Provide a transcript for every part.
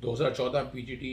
2014 PGT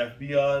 FBR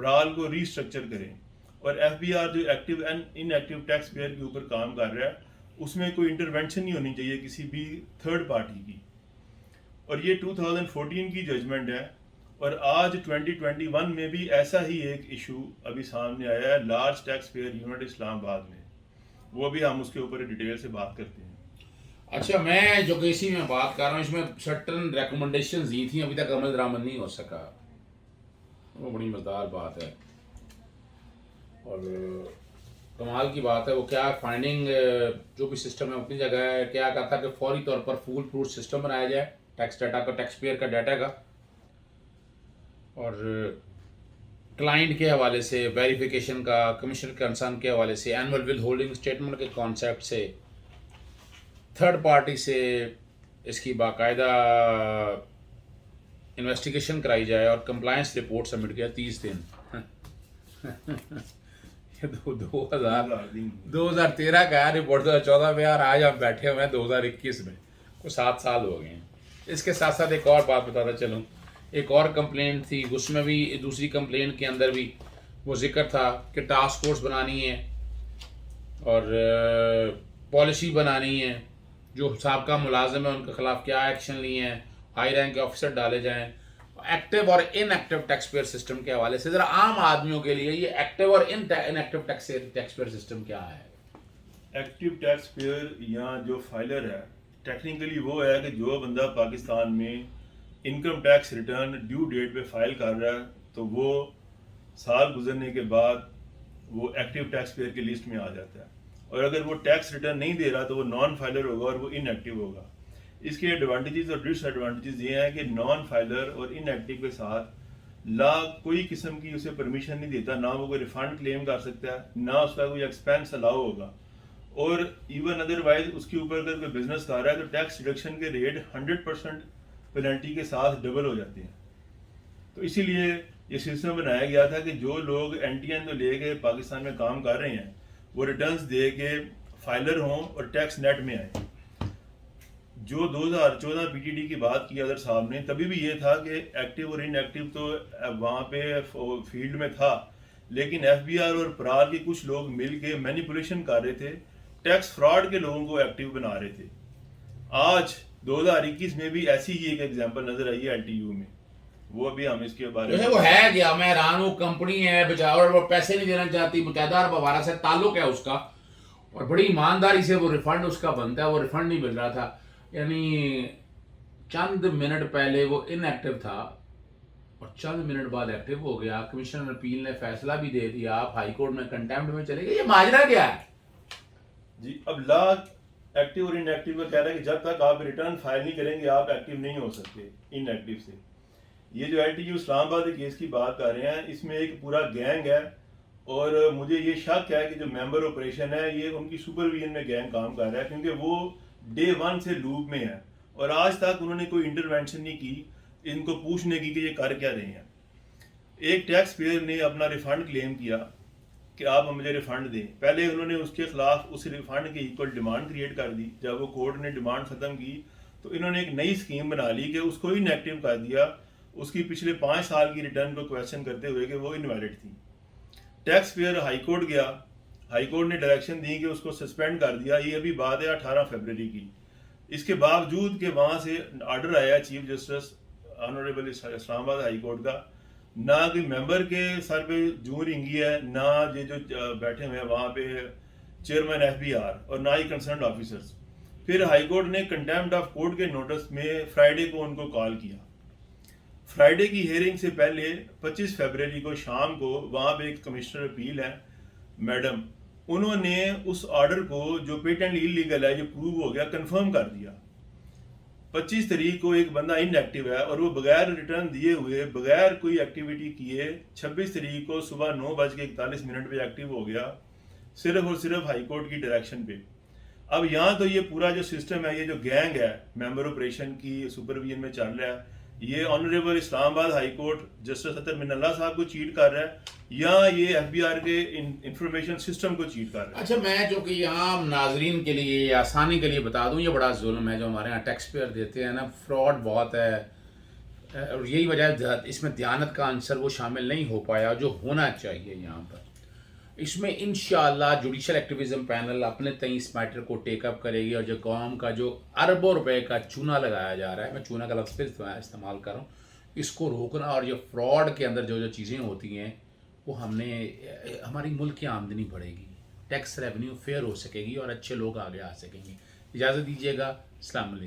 پرال کو restructure کریں. اور ایف بی آر جو active and inactive tax payer کے اوپر کام کر رہا ہے اس میں کوئی انٹرونشن نہیں ہونی چاہیے کسی بھی تھرڈ پارٹی کی. اور یہ 2014 کی ججمنٹ ہے. اور آج 2021 میں بھی ایسا ہی ایک ایشو ابھی سامنے آیا ہے لارج ٹیکس پیئر یونٹ اسلام آباد میں. وہ بھی ہم اس کے اوپر ڈیٹیل سے بات کرتے ہیں. اچھا میں جو کہ اسی میں بات کر رہا ہوں اس میں سرٹن ریکمنڈیشنز دی تھیں ابھی تک عمل درآمد نہیں ہو سکا. وہ بڑی مزدار بات ہے اور کمال کی بات ہے. وہ کیا فائنڈنگ جو بھی سسٹم ہے اپنی جگہ ہے. کیا کہتا کہ فوری طور پر فول پروف سسٹم بنایا جائے ٹیکس ڈیٹا کا, ٹیکس پیئر کا ڈیٹا کا, اور کلائنٹ کے حوالے سے ویریفیکیشن کا, کمیشن کنسرن کے حوالے سے, اینول ول ہولڈنگ اسٹیٹمنٹ کے کانسیپٹ سے, تھرڈ پارٹی سے اس کی باقاعدہ انویسٹیگیشن کرائی جائے اور کمپلائنس رپورٹ سبمٹ کیا 30 دن. یہ 2013 کا ہے رپورٹ 2014 میں, اور آج ہم بیٹھے ہوئے ہیں 2021 میں, کوئی 7 سال ہو گئے ہیں. اس کے ساتھ ساتھ ایک اور بات بتاتا چلوں. ایک اور کمپلینٹ تھی, اس میں بھی دوسری کمپلینٹ کے اندر بھی وہ ذکر تھا کہ ٹاسک فورس بنانی ہے اور پالیسی بنانی ہے, جو سابقہ ملازم ہیں ان کے خلاف کیا ایکشن لیے ہیں, ہائی رینک کے آفیسر ڈالے جائیں. ایکٹیو اور inactive tax pair system کے حوالے سے ذرا عام آدمیوں کے لیے یہ ایکٹیو اور inactive tax pair system کیا ہے؟ ایکٹیو ٹیکس پیئر یا جو فائلر ہے ٹیکنیکلی وہ ہے کہ جو بندہ پاکستان میں income tax return due date پہ فائل کر رہا ہے تو وہ سال گزرنے کے بعد وہ ایکٹیو ٹیکس پیئر کی لسٹ میں آ جاتا ہے. اور اگر وہ ٹیکس ریٹرن نہیں دے رہا تو وہ نان فائلر ہوگا اور وہ ان ایکٹیو ہوگا. اس کے ایڈوانٹیجز اور ڈس ایڈوانٹیجز یہ ہیں کہ نان فائلر اور ان ایکٹیو کے ساتھ لا کوئی قسم کی اسے پرمیشن نہیں دیتا, نہ وہ کوئی ریفنڈ کلیم کر سکتا ہے, نہ اس کا کوئی ایکسپینس الاؤ ہوگا. اور ایون ادر وائز اس کے اوپر اگر کوئی بزنس کر رہا ہے تو ٹیکس ڈیڈکشن کے ریٹ 100% پینلٹی کے ساتھ ڈبل ہو جاتے ہیں. تو اسی لیے یہ سسٹم بنایا گیا تھا کہ جو لوگ این ٹی این تو لے کے پاکستان میں کام کر رہے ہیں وہ ریٹرنز دے کے فائلر ہوں اور ٹیکس نیٹ میں آئیں. جو 2014 پی ٹی ڈی کی بات کی اظہر صاحب نے, تبھی بھی یہ تھا کہ ایکٹیو اور ان ایکٹیو تو وہاں پہ فیلڈ میں تھا, لیکن ایف بی آر اور پرال کے کچھ لوگ مل کے مینیپولیشن کر رہے تھے, ٹیکس فراڈ کے لوگوں کو ایکٹیو بنا رہے تھے. آج 2021 میں بھی ایسی ہی ایک ایگزامپل نظر آئی ہے ایل ٹی یو میں. وہ بھی ہم اس کے بارے میں وہ ہے کیا, میں حیران ہوں. کمپنی ہے بچاؤ اور وہ پیسے نہیں دینا چاہتی, متحدہ عرب امارات سے تعلق ہے اس کا, اور بڑی ایمانداری سے وہ ریفنڈ اس کا بنتا ہے, وہ ریفنڈ نہیں مل رہا تھا. یعنی چند منٹ پہلے وہ ان ایکٹیو تھا اور چند منٹ بعد ایکٹیو ہو گیا. کمشنر اپیل نے فیصلہ بھی دے دیا, آپ ہائی کورٹ میں کنٹیمپٹ میں چلے گئے. یہ ماجرا کیا ہے جی؟ اب لا ایکٹیو اور ان ایکٹیو کا کہہ رہا ہے کہ جب تک آپ ریٹرن فائل نہیں کریں گے آپ ایکٹیو نہیں ہو سکتے ان ایکٹیو سے. یہ جو ایل ٹی یو اسلام آباد کیس کی بات کر رہے ہیں اس میں ایک پورا گینگ ہے, اور مجھے یہ شک ہے کہ جو ممبر آپریشن ہے یہ ان کی سپرویژن میں گینگ کام کر رہا ہے, کیونکہ وہ ڈے 1 سے لوپ میں ہے اور آج تک انہوں نے کوئی انٹرونشن نہیں کی ان کو پوچھنے کی کہ یہ کر کیا رہے ہیں. ایک ٹیکس پیئر نے اپنا ریفنڈ کلیم کیا کہ آپ مجھے ریفنڈ دیں. پہلے انہوں نے اس کے خلاف اس ریفنڈ کے ایکول ڈیمانڈ کریٹ کر دی. جب وہ کورٹ نے ڈیمانڈ ختم کی تو انہوں نے ایک نئی اسکیم بنا لی کہ اس کو ان ایکٹیو کر دیا, اس کی پچھلے 5 سال کی ریٹرن کو کویشچن کرتے ہوئے کہ وہ انویلڈ تھی. ٹیکس پیئر ہائی کورٹ گیا, ہائی کورٹ نے ڈائریکشن دی کہ اس کو سسپینڈ کر دیا. یہ ابھی بات ہے 18 فروری کی. اس کے باوجود کہ وہاں سے آرڈر آیا چیف جسٹس آنریبل اسلام آباد ہائی کورٹ کا, نہ کوئی ممبر کے سر پہ جوں رنگی ہے, نہ یہ جو بیٹھے ہوئے ہیں وہاں پہ چیئرمین ایف بی آر, اور نہ ہی کنسرنڈ آفیسرز. پھر ہائی کورٹ نے کنٹیمپٹ آف کورٹ کے نوٹس میں فرائیڈے کو ان کو کال کیا. فرائیڈے کی ہیئرنگ سے پہلے 25 فروری کو شام کو وہاں پہ ایک کمشنر اپیل ہے میڈم, انہوں نے اس آرڈر کو جو پیٹنٹ انلیگل ہے, جو پروو ہو گیا, کنفرم کر دیا. 25 تاریخ کو ایک بندہ ان ایکٹیو ہے اور وہ بغیر ریٹرن دیے ہوئے, بغیر کوئی ایکٹیویٹی کیے 26 تاریخ کو صبح 9:41 پہ ایکٹیو ہو گیا, صرف اور صرف ہائی کورٹ کی ڈائریکشن پہ. اب یہاں تو یہ پورا جو سسٹم ہے, یہ جو گینگ ہے ممبر آپریشن کی سپرویژن میں چل رہا ہے, یہ آنریبل اسلام آباد ہائی کورٹ جسٹس اطہر من اللہ صاحب کو چیٹ کر رہا ہے یا یہ ایف بی آر کے انفارمیشن سسٹم کو چیٹ کر رہا ہے. اچھا میں جو کہ یہاں ناظرین کے لیے آسانی کے لیے بتا دوں, یہ بڑا ظلم ہے جو ہمارے یہاں ٹیکس پیئر دیتے ہیں نا. فراڈ بہت ہے, اور یہی وجہ ہے اس میں دیانت کا عنصر وہ شامل نہیں ہو پایا جو ہونا چاہیے یہاں پر. اس میں انشاءاللہ جوڈیشل ایکٹیویزم پینل اپنے تئیں اس میٹر کو ٹیک اپ کرے گی, اور جو قوم کا جو اربوں روپے کا چونا لگایا جا رہا ہے, میں چونا کا لفظ پھر استعمال کر رہا ہوں, اس کو روکنا, اور جو فراڈ کے اندر جو چیزیں ہوتی ہیں وہ ہماری ملک کی آمدنی بڑھے گی, ٹیکس ریونیو فیئر ہو سکے گی, اور اچھے لوگ آگے آ سکیں گے. اجازت دیجیے گا. السلام علیکم.